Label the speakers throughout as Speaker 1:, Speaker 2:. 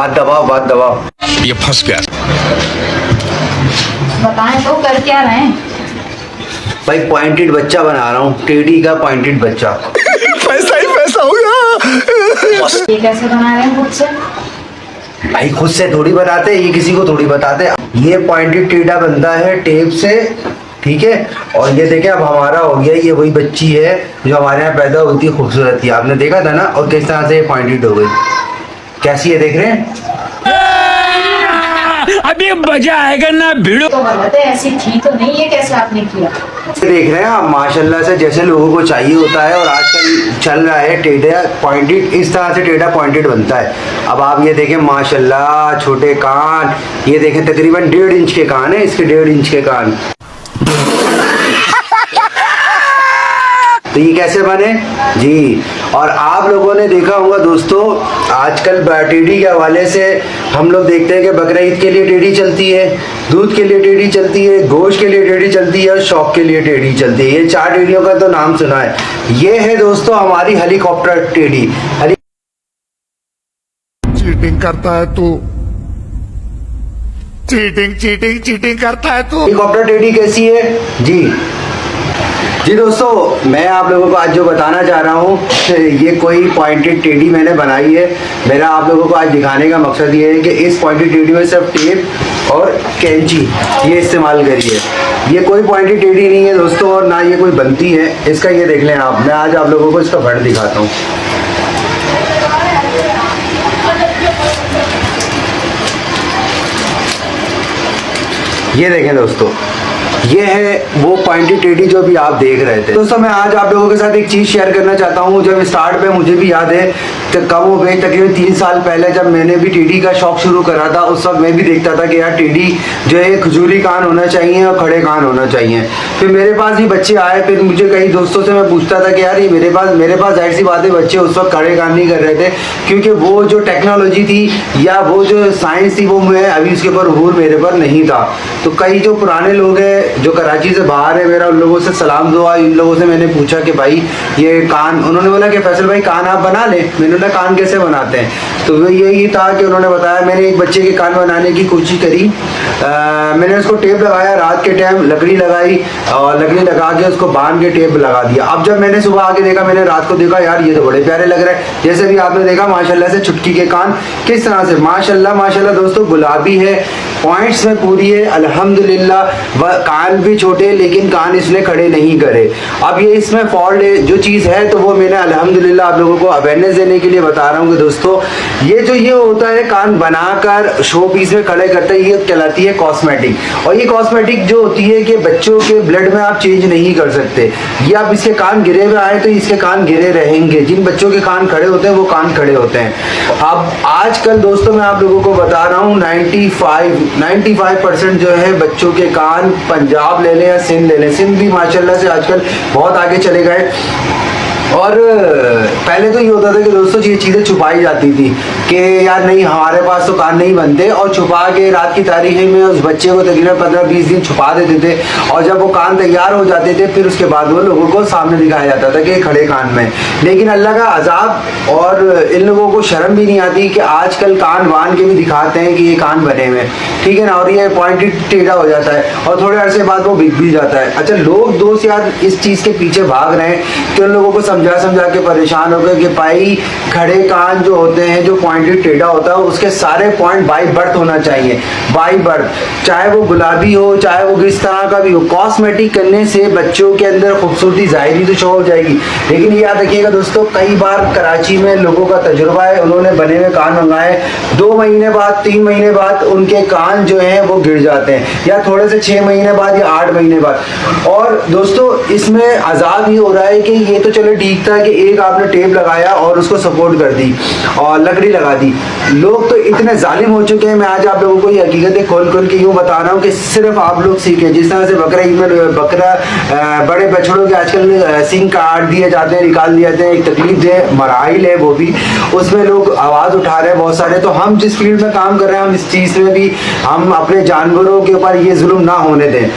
Speaker 1: बात दबाओ।
Speaker 2: ये फंस गया।
Speaker 3: बताएं तो कर क्या रहे हैं?
Speaker 1: भाई पॉइंटेड बच्चा बना रहा हूँ, टेडी का पॉइंटेड बच्चा।
Speaker 2: पैसा ही पैसा होगा।
Speaker 3: ये कैसे बना रहे हैं खुद से?
Speaker 1: भाई खुद से थोड़ी बनाते, ये किसी को थोड़ी बताते। ये पॉइंटेड टेढ़ा बनता है टेप से, ठीक है। और ये देखें अब हमारा हो गया, ये वही बच्ची है जो हमारे यहाँ पैदा होती है, खूबसूरत थी, आपने देखा था ना। और किस तरह से ये पॉइंटेड हो गई, कैसी है देख रहे हैं।
Speaker 2: अभी मजा आएगा ना भिड़ो।
Speaker 3: तो गलत है, ऐसी थी तो नहीं, ये कैसे आपने किया?
Speaker 1: देख रहे हैं आप, माशाल्लाह से जैसे लोगों को चाहिए होता है। और आजकल चल रहा है टेढ़ा पॉइंटेड, इस तरह से टेढ़ा पॉइंटेड बनता है। अब आप ये देखें माशाल्लाह, छोटे कान, ये देखें तकरीबन 1.5 इंच के कान है इसके, 1.5 इंच के कान। तो ये कैसे बने जी। और आप लोगों ने देखा होगा दोस्तों, आजकल टेढ़ी के हवाले से हम लोग देखते हैं कि बकरा ईद के लिए टेढ़ी चलती है, दूध के लिए टेढ़ी चलती है, गोश्त के लिए टेढ़ी चलती है और शौक के लिए टेढ़ी चलती है। ये 4 टेढ़ियों का तो नाम सुना है। ये है दोस्तों हमारी हेलीकॉप्टर टेढ़ी।
Speaker 2: चीटिंग करता है तू, चीटिंग करता है तू।
Speaker 1: हेलीकॉप्टर टेढ़ी कैसी है जी दोस्तों, मैं आप लोगों को आज जो बताना चाह रहा हूँ, ये कोई पॉइंटेड टेढ़ी मैंने बनाई है। मेरा आप लोगों को आज दिखाने का मकसद ये है कि इस पॉइंटेड टेढ़ी में सिर्फ टेप और कैंची ये इस्तेमाल करिए। ये कोई पॉइंटेड टेढ़ी नहीं है दोस्तों, और ना ये कोई बनती है। इसका ये देख लें आप, मैं आज आप लोगों को इसका फट दिखाता हूँ। ये देखें दोस्तों, ये है वो पॉइंटेड टेढ़ी जो भी आप देख रहे थे। दोस्तों मैं आज आप लोगों के साथ एक चीज़ शेयर करना चाहता हूँ। जब स्टार्ट पे मुझे भी याद है, तो कम हो गई तकरीबन 3 साल पहले जब मैंने भी टेढ़ी का शौक शुरू करा था, उस वक्त मैं भी देखता था कि यार टेढ़ी जो है खजूरी कान होना चाहिए और खड़े कान होना चाहिए। फिर मेरे पास भी बच्चे आए, फिर मुझे कई दोस्तों से मैं पूछता था कि यार ये मेरे पास जाहिर सी बात है बच्चे उस वक्त खड़े कान नहीं कर रहे थे, क्योंकि वो जो टेक्नोलॉजी थी या वो जो साइंस थी वो मैं अभी उसके ऊपर अबूर मेरे पर नहीं था। तो कई जो पुराने लोग हैं जो कराची से बाहर है, मेरा उन लोगों से सलाम दुआ। इन लोगों से मैंने पूछा कि भाई ये कान, उन्होंने बोला कि फैसल भाई कान आप बना लें। मैंने बोला कान कैसे बनाते हैं, तो वो यही था कि उन्होंने बताया। मैंने एक बच्चे के कान बनाने की कोशिश करी, मैंने उसको टेप लगाया, रात के टाइम लकड़ी लगाई और लकड़ी लगा के उसको बांध के टेप लगा दिया। अब जब मैंने सुबह आके देखा, मैंने रात को देखा, यार ये तो बड़े प्यारे लग रहे हैं। जैसे भी आपने देखा माशाल्लाह से चुटकी के कान किस तरह से माशाल्लाह दोस्तों गुलाबी है, पॉइंट्स में पूरी है अल्हम्दुलिल्लाह। वह कान भी छोटे लेकिन कान इसने खड़े नहीं करे। अब ये इसमें फॉल्ट है जो चीज़ है, तो वो मैंने अल्हम्दुलिल्लाह आप लोगों को अवेयरनेस देने के लिए बता रहा हूँ कि दोस्तों ये होता है कान बनाकर शो पीस में खड़े करते हैं, ये कहलाती है कॉस्मेटिक। और ये कॉस्मेटिक जो होती है कि बच्चों के ब्लड में आप चेंज नहीं कर सकते। ये आप इसके कान गिरे हुए आए तो इसके कान गिरे रहेंगे। जिन बच्चों के कान खड़े होते हैं वो कान खड़े होते हैं। अब आजकल दोस्तों मैं आप लोगों को बता रहा हूँ 95% जो है बच्चों के कान, पंजाब ले लें या सिंध ले लें, सिंध भी माशाल्लाह से आजकल बहुत आगे चले गए। और पहले तो ये होता था कि दोस्तों ये चीज़ें छुपाई जाती थी कि यार नहीं हमारे पास तो कान नहीं बनते, और छुपा के रात की तारीखी में उस बच्चे को तकरीबन 15-20 दिन छुपा देते थे। और जब वो कान तैयार हो जाते थे फिर उसके बाद वो लोगों को सामने दिखाया जाता था कि खड़े कान में। लेकिन अल्लाह का अजाब, और इन लोगों को शर्म भी नहीं आती कि आजकल कान बांध के भी दिखाते हैं कि ये कान बने हुए, ठीक है ना। और ये पॉइंटेड टेढ़ा हो जाता है और थोड़े अरसे बाद वो बिक भी जाता है। अच्छा लोग दोस्त यार इस चीज़ के पीछे भाग रहे हैं कि उन लोगों को समझा के परेशान हो गए कि भाई खड़े कान जो होते हैं, जो पॉइंटेड टेढ़ा होता है उसके सारे पॉइंट बाई बर्थ होना चाहिए, बाई बर्थ। चाहे वो गुलाबी हो, चाहे वो किस तरह का भी हो। कॉस्मेटिक करने से बच्चों के अंदर खूबसूरती जाहिर तो शो हो जाएगी। लेकिन याद रखिएगा दोस्तों, कई बार कराची में लोगों का तजुर्बा है, उन्होंने बने हुए कान मंगाए, 2 महीने बाद 3 महीने बाद उनके कान जो है वो गिर जाते हैं, या थोड़े से 6 महीने बाद या 8 महीने बाद। और दोस्तों इसमें अजाब ये हो रहा है कि ये तो चलो ठीक था कि एक आपने टेप लगाया और उसको सपोर्ट कर दी और लकड़ी लगा दी। लोग तो इतने जालिम हो चुके हैं, मैं आज आप लोगों को ये हकीकतें खोल के यूँ बता रहा हूँ कि सिर्फ आप लोग सीखें। जिस तरह से बकरा ईद में बड़े बछड़ों के आजकल सींग काट दिए जाते हैं, निकाल दिए जाते हैं, एक तकलीफ दे मराइल है वो भी, उसमें लोग आवाज़ उठा रहे हैं बहुत सारे। तो हम जिस फील्ड में काम कर रहे हैं, हम इस चीज़ में भी हम अपने जानवरों के ऊपर ये जुल्म ना होने दें।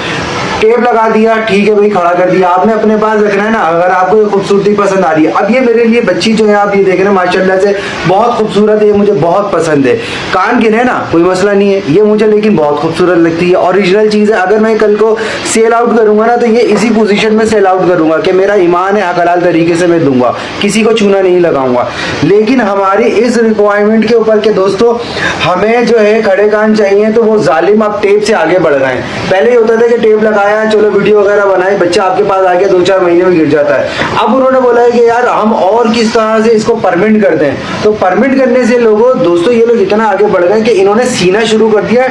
Speaker 1: टेप लगा दिया, ठीक है भाई, खड़ा कर दिया, आपने अपने पास रखना है ना। अगर आपको ये खूबसूरती पसंद आ रही है, अब ये मेरे लिए बच्ची जो है आप ये देख रहे हैं माशाल्लाह से बहुत खूबसूरत है, मुझे बहुत पसंद है। कान गिरे ना कोई मसला नहीं है, ये मुझे लेकिन बहुत खूबसूरत लगती है, ओरिजिनल चीज़ है। अगर मैं कल को सेल आउट करूंगा ना तो ये इसी पोजीशन में सेल आउट करूंगा कि मेरा ईमान है, हलाल तरीके से मैं दूंगा, किसी को चूना नहीं लगाऊंगा। लेकिन हमारी इस रिक्वायरमेंट के ऊपर के दोस्तों हमें जो है खड़े कान चाहिए, तो वो जालिम अब टेप से आगे बढ़ गए हैं। पहले ही होता था कि टेप लगाया, चलो वीडियो वगैरह बनाए, बच्चा आपके पास आ गया 2-4 महीने में गिर जाता है। अब उन्होंने बोला है कि यार हम और किस तरह से इसको परमिट करते हैं। तो परमिट करने से लोगों दोस्तों ये लोग इतना आगे बढ़ गए कि इन्होंने सीना शुरू कर दिया,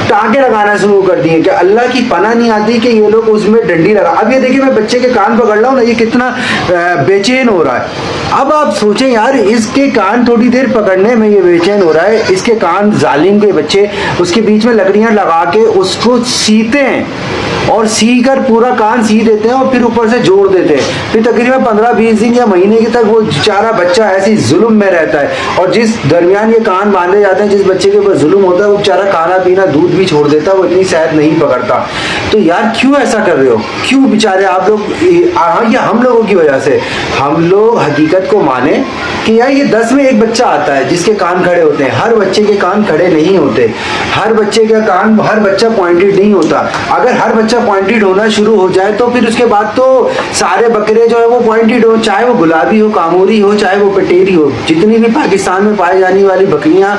Speaker 1: टाँके लगाना शुरू कर दिए कि अल्लाह की पनाह नहीं आती कि ये लोग उसमें डंडी लगा। अब ये देखिए मैं बच्चे के कान पकड़ रहा हूँ ना, ये कितना बेचैन हो रहा है। अब आप सोचें यार, इसके कान थोड़ी देर पकड़ने में ये बेचैन हो रहा है, इसके कान जालिम के बच्चे उसके बीच में लकड़ियां लगा के उसको सीते हैं और सी कर पूरा कान सी देते हैं और फिर ऊपर से जोड़ देते हैं। फिर तकरीबन 15-20 दिन या महीने के तक वो बेचारा बच्चा ऐसी जुल्म में रहता है, और जिस दरमियान ये कान बांधे जाते हैं, जिस बच्चे के ऊपर जुल्म होता है, वो बेचारा खाना पीना दूध भी छोड़ देता है, वो इतनी सेहत नहीं पकड़ता। तो यार क्यों ऐसा कर रहे हो, क्यों बेचारे आप लोग? ये हम लोगों की वजह से। हम लोग हकीकत को माने कि यार ये 10 में एक बच्चा आता है जिसके कान खड़े होते हैं। हर बच्चे के कान खड़े नहीं होते, हर बच्चे का कान, हर बच्चा पॉइंटेड नहीं होता। अगर हर बच्चा पॉइंटेड होना शुरू हो जाए तो फिर उसके बाद तो सारे बकरे जो है वो पॉइंटेड हो, चाहे वो गुलाबी हो, कामोरी हो, चाहे वो पटेरी हो। जितनी भी पाकिस्तान में पाई जाने वाली बकरियां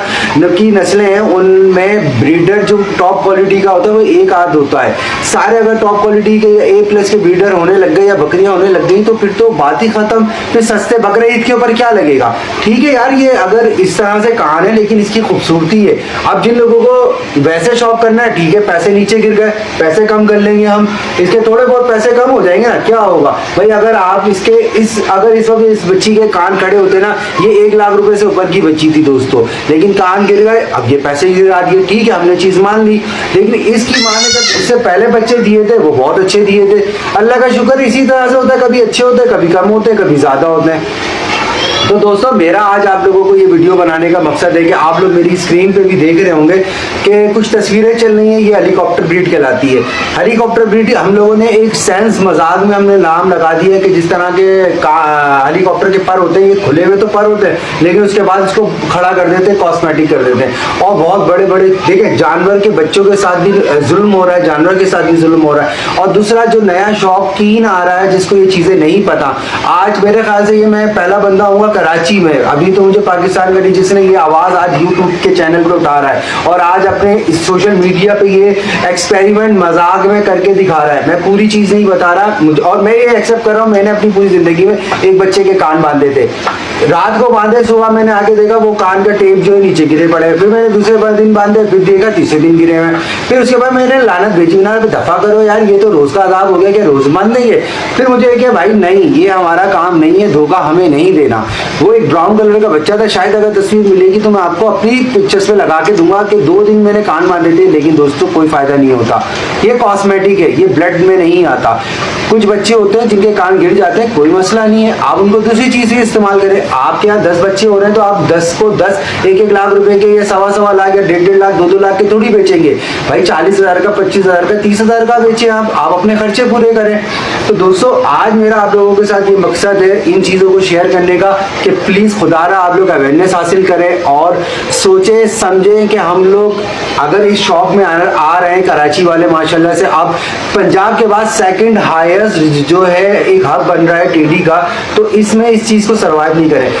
Speaker 1: की नस्लें हैं उनमें ब्रीडर जो टॉप क्वालिटी का होता है वो एक आध होता है। सारे अगर टॉप क्वालिटी के A+ के ब्रीडर होने लग गए या बकरियां होने लग गई तो फिर तो बात ही खत्म। फिर सस्ते बकरे ईद के ऊपर क्या लगेगा? ठीक है यार, ये अगर इस तरह से कहान है लेकिन इसकी खूबसूरती है। अब जिन लोगों को वैसे शौक करना है, ठीक है, पैसे नीचे गिर गए, पैसे कम कर लेंगे हम, इसके थोड़े बहुत पैसे कम हो जाएंगे ना, क्या होगा भाई? अगर आप अगर इस वक्त इस बच्ची के कान खड़े होते ना, ये 1 लाख रुपए से ऊपर की बच्ची थी दोस्तों, लेकिन कान गिर गए, अब ये पैसे गिरा दिए, ठीक है, हमने चीज मान ली। लेकिन इसकी माँ ने जब इससे पहले बच्चे दिए थे वो बहुत अच्छे दिए थे। अल्लाह का शुक्र इसी तरह से होता है, कभी अच्छे होते हैं, कभी कम होते हैं, कभी ज्यादा होते हैं। तो दोस्तों मेरा आज आप लोगों को ये वीडियो बनाने का मकसद है कि आप लोग मेरी स्क्रीन पे भी देख रहे होंगे कि कुछ तस्वीरें चल रही हैं, ये हेलीकॉप्टर ब्रीड कहलाती है। हेलीकॉप्टर ब्रीड हम लोगों ने एक सेंस मजाक में हमने नाम लगा दिया है कि जिस तरह के हेलीकॉप्टर के पर होते हैं, ये खुले हुए तो पर होते हैं, लेकिन उसके बाद इसको खड़ा कर देते हैं, कॉस्मेटिक कर देते हैं, और बहुत बड़े बड़े देखिए जानवर के बच्चों के साथ भी जुल्म हो रहा है, जानवर के साथ भी जुल्म हो रहा है। और दूसरा जो नया शौकीन आ रहा है जिसको ये चीजें नहीं पता, आज मेरे ख्याल से ये मैं पहला बंदा हूँ कराची में, अभी तो मुझे पाकिस्तान में जिसने ये आवाज आज यूट्यूब के चैनल पे उठा रहा है और आज अपने सोशल मीडिया पे ये एक्सपेरिमेंट मजाक में करके दिखा रहा है। मैं पूरी चीज नहीं बता रहा, और मैं ये एक्सेप्ट कर रहा हूँ, मैंने अपनी पूरी जिंदगी में एक बच्चे के कान बांधे थे, रात को बांधे, सुबह मैंने आके देखा वो कान का टेप जो है नीचे गिरे पड़े, फिर मैंने दूसरे दिन बांधे, फिर देखा तीसरे दिन गिरे हुए, फिर उसके बाद मैंने लानत भेजी ना, दफा करो यार, ये तो रोज का आदाब हो गया, क्या रोज बांध देंगे? फिर मुझे क्या भाई नहीं, ये हमारा काम नहीं है, धोखा हमें नहीं देना। वो एक ब्राउन कलर का बच्चा था, शायद अगर तस्वीर मिलेगी तो मैं आपको अपनी पिक्चर्स पे लगा के दूंगा कि 2 दिन मैंने कान बांधे थे, लेकिन दोस्तों कोई फायदा नहीं होता। ये कॉस्मेटिक है, ये ब्लड में नहीं आता। कुछ बच्चे होते हैं जिनके कान गिर जाते हैं, कोई मसला नहीं है, आप उनको दूसरी चीज से इस्तेमाल करें। आपके यहाँ 10 बच्चे हो रहे हैं तो आप 10 को 10 1-1 लाख रुपए के या 1.25 लाख या 1.5 लाख 2-2 लाख के थोड़ी बेचेंगे भाई। 40,000 का, 25,000 का, 30,000 का बेचे आप अपने खर्चे पूरे करें। तो दोस्तों आज मेरा आप लोगों के साथ ये मकसद है इन चीजों को शेयर करने का कि प्लीज खुदारा आप लोग अवेयरनेस हासिल करें और सोचे समझें कि हम लोग अगर इस शौक में आ रहे हैं, कराची वाले माशाल्लाह से अब पंजाब के बाद सेकंड हाईएस्ट जो है एक हब बन रहा है टेडी का, तो इसमें इस चीज को सर्वाइव नहीं करें।